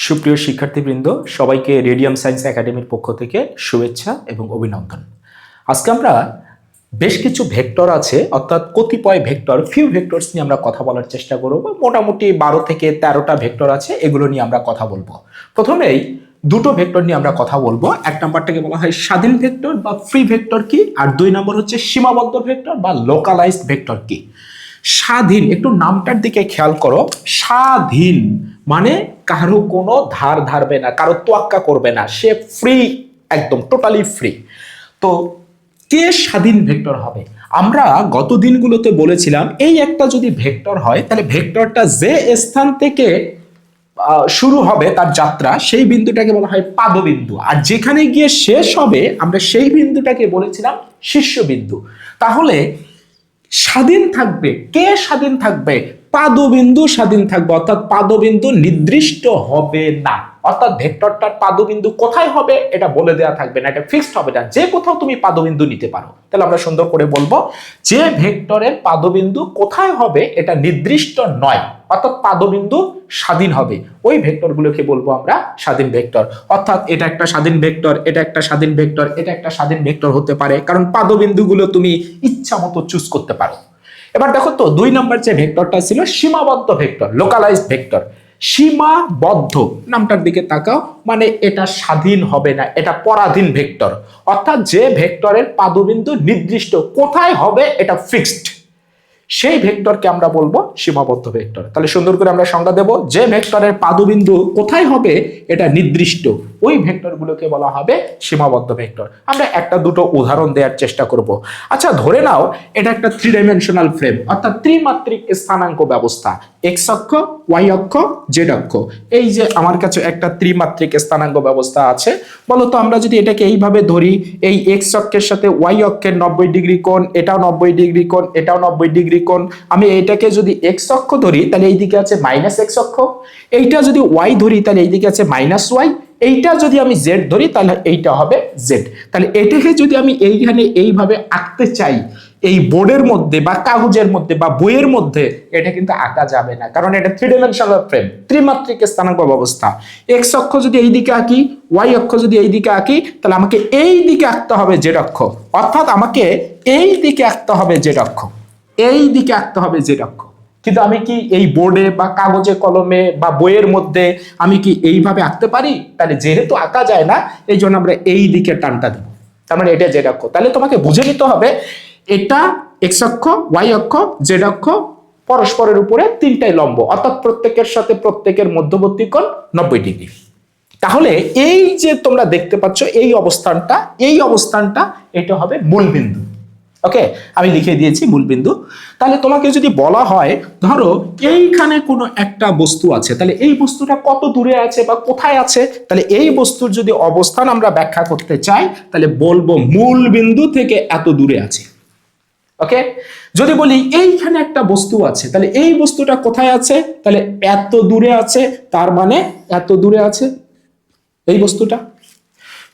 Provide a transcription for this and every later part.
সুপ্রিয় শিক্ষার্থীবৃন্দ, সবাইকে রেডিয়াম সায়েন্স একাডেমির পক্ষ থেকে শুভেচ্ছা এবং অভিনন্দন। আজকে আমরা বেশ কিছু ভেক্টর আছে, অর্থাৎ কতিপয় ভেক্টর, ফিউ ভেক্টরস নিয়ে আমরা কথা বলার চেষ্টা করব। মোটামুটি 12 থেকে 13টা ভেক্টর আছে, এগুলো নিয়ে আমরা কথা বলবো। প্রথমেই দুটো ভেক্টর নিয়ে আমরা কথা বলবো। এক নাম্বারটাকে বলা হয় স্বাধীন ভেক্টর বা ফ্রি ভেক্টর কি, আর দুই নম্বর হচ্ছে সীমাবদ্ধ ভেক্টর বা লোকালাইজড ভেক্টর কি। স্বাধীন, একটু নামটার দিকে খেয়াল করো। স্বাধীন মানে কারো কোনো ধার ধারবে না, কারো তোয়াক্কা করবে না, সে ফ্রি, একদম টোটালি ফ্রি। তো কে স্বাধীন ভেক্টর হবে? আমরা গত দিনগুলোতে বলেছিলাম এই একটা যদি ভেক্টর হয় তাহলে ভেক্টরটা যে স্থান থেকে শুরু হবে তার যাত্রা, সেই বিন্দুটাকে বলা হয় পাদবিন্দু, আর যেখানে গিয়ে শেষ হবে আমরা সেই বিন্দুটাকে বলেছিলাম শীর্ষবিন্দু। তাহলে স্বাধীন থাকবে, কে স্বাধীন থাকবে? পাদবিন্দু স্বাধীন থাকবে, অর্থাৎ পাদবিন্দু নির্দিষ্ট হবে না। অর্থাৎ ভেক্টরটার পাদবিন্দু কোথায় হবে এটা বলে দেওয়া থাকবে না, এটা ফিক্সড হবে না, যে কোথাও তুমি পাদবিন্দু নিতে পারো। তাহলে আমরা সুন্দর করে বলবো যে ভেক্টরের পাদবিন্দু কোথায় হবে এটা নির্দিষ্ট নয়, অর্থাৎ পাদবিন্দু স্বাধীন হবে, ওই ভেক্টরগুলোকে বলবো আমরা স্বাধীন ভেক্টর। অর্থাৎ এটা একটা স্বাধীন ভেক্টর, এটা একটা স্বাধীন ভেক্টর, এটা একটা স্বাধীন ভেক্টর হতে পারে, কারণ পাদবিন্দুগুলো তুমি ইচ্ছা মতো চুজ করতে পারো। এবার দেখো তো, দুই নম্বর যে ভেক্টরটা ছিল সীমাবদ্ধ ভেক্টর, লোকালাইজড ভেক্টর। সীমাবদ্ধ নামটার দিকে তাকাও, মানে এটা স্বাধীন হবে না, এটা পরাধীন ভেক্টর। অর্থাৎ যে ভেক্টরের পাদবিন্দু নির্দিষ্ট কোথায় হবে এটা ফিক্সড, সেই ভেক্টরকে আমরা বলবো সীমাবদ্ধ ভেক্টর। তাহলে সুন্দর করে আমরা সংজ্ঞা দেব, যে ভেক্টরের পাদবিন্দু কোথায় হবে এটা নির্দিষ্ট, ওই ভেক্টরগুলোকে বলা হবে সীমাবদ্ধ ভেক্টর। আমরা একটা দুটো উদাহরণ দেওয়ার চেষ্টা করব। আচ্ছা, ধরে নাও এটা একটা 3 ডাইমেনশনাল ফ্রেম, অর্থাৎ ত্রিমাত্রিক স্থানাঙ্ক ব্যবস্থা, এক্স অক্ষ, ওয়াই অক্ষ, জেড অক্ষ। এই যে আমার কাছে একটা ত্রিমাত্রিক স্থানাঙ্ক ব্যবস্থা আছে, বলতো আমরা যদি এটাকে এইভাবে ধরি, এই এক্স অক্ষের সাথে ওয়াই অক্ষের 90 ডিগ্রি কোণ, এটাও 90 ডিগ্রি কোণ, এটাও 90 ডিগ্রি কোণ। আমি এটাকে যদি এক্স অক্ষ ধরি তাহলে এইদিকে আছে মাইনাস এক্স অক্ষ, এইটা যদি ওয়াই ধরি তাহলে এইদিকে আছে মাইনাস ওয়াই, এইটা যদি আমি জেড ধরি তাহলে এইটা হবে জেড। তাহলে এটাকে যদি আমি এইখানে এইভাবে আঁকতে চাই এই বোর্ডের মধ্যে বা কাগজের মধ্যে বা বইয়ের মধ্যে, এটা কিন্তু আঁকা যাবে না, কারণ এটা 3 ডাইমেনশনাল ফ্রেম, ত্রিমাত্রিক স্থানাঙ্ক ব্যবস্থা। এক্স অক্ষ যদি এই দিকে আঁকি, ওয়াই অক্ষ যদি এই দিকে আঁকি, তাহলে আমাকে এই দিকে আঁকতে হবে জেড অক্ষ, অর্থাৎ আমাকে এই দিকে আঁকতে হবে জেড অক্ষ, এই দিকে আঁকতে হবে জেড অক্ষ। কিন্তু আমি কি এই বোর্ডে বা কাগজে কলমে বা বইয়ের মধ্যে আমি কি এইভাবে আঁকতে পারি? তাহলে যেহেতু আঁকা যায় না, এই জন্য আমরা এই দিকে টানটা দেবো, তার মানে এটা জেড অক্ষ। তাহলে তোমাকে বুঝে নিতে হবে এটা এক্স অক্ষ, ওয়াই অক্ষ, জেড অক্ষ, পরস্পরের উপরে তিনটাই লম্ব, অর্থাৎ প্রত্যেকের সাথে প্রত্যেকের মধ্যবর্তী কোণ 90 ডিগ্রি। তাহলে এই যে তোমরা দেখতে পাচ্ছ এই অবস্থানটা এটা হবে মূলবিন্দু। ওকে, আমি লিখে দিয়েছি মূলবিন্দু। তাহলে তোমাকে যদি বলা হয় ধরো এইখানে কোনো একটা বস্তু আছে, তাহলে এই বস্তুটা কত দূরে আছে বা কোথায় আছে, তাহলে এই বস্তুর যদি অবস্থান আমরা ব্যাখ্যা করতে চাই তাহলে বলবো মূলবিন্দু থেকে এত দূরে আছে। ওকে, যদি বলি এইখানে একটা বস্তু আছে, তাহলে এই বস্তুটা কোথায় আছে, তাহলে এত দূরে আছে, তার মানে এত দূরে আছে এই বস্তুটা।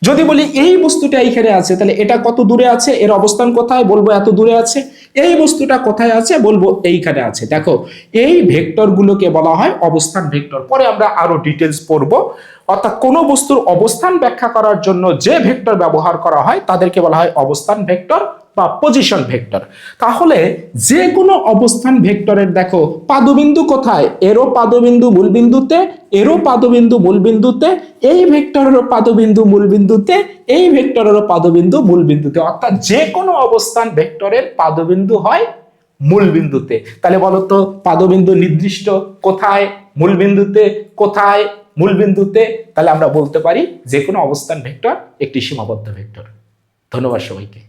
যদি বলি এই বস্তুটা এইখানে আছে, তাহলে এটা কত দূরে আছে, এর অবস্থান কোথায়, বলবো এত দূরে আছে। এই বস্তুটা কোথায় আছে, বলবো এইখানে আছে। দেখো, এই ভেক্টরগুলোকে বলা হয় অবস্থান ভেক্টর। পরে আমরা আরো ডিটেলস পড়বো। অর্থাৎ কোনো বস্তুর অবস্থান ব্যাখ্যা করার জন্য যে ভেক্টর ব্যবহার করা হয় তাদেরকে বলা হয় অবস্থান ভেক্টর বা পজিশন ভেক্টর। তাহলে যে কোনো অবস্থান ভেক্টরের দেখো পাদবিন্দু কোথায়, এরও পাদবিন্দু মূলবিন্দুতে, এরও পাদবিন্দু মূলবিন্দুতে, এই ভেক্টরেরও পাদবিন্দু মূলবিন্দুতে, এই ভেক্টরেরও পাদবিন্দু মূলবিন্দুতে। অর্থাৎ যে কোনো অবস্থান ভেক্টরের পাদবিন্দু হয় মূলবিন্দুতে। তাহলে বলতো পাদবিন্দু নির্দিষ্ট কোথায়, মূলবিন্দুতে, কোথায়, মূলবিন্দুতে। তাহলে আমরা বলতে পারি যে কোনো অবস্থান ভেক্টর একটি সীমাবদ্ধ ভেক্টর। ধন্যবাদ সবাইকে।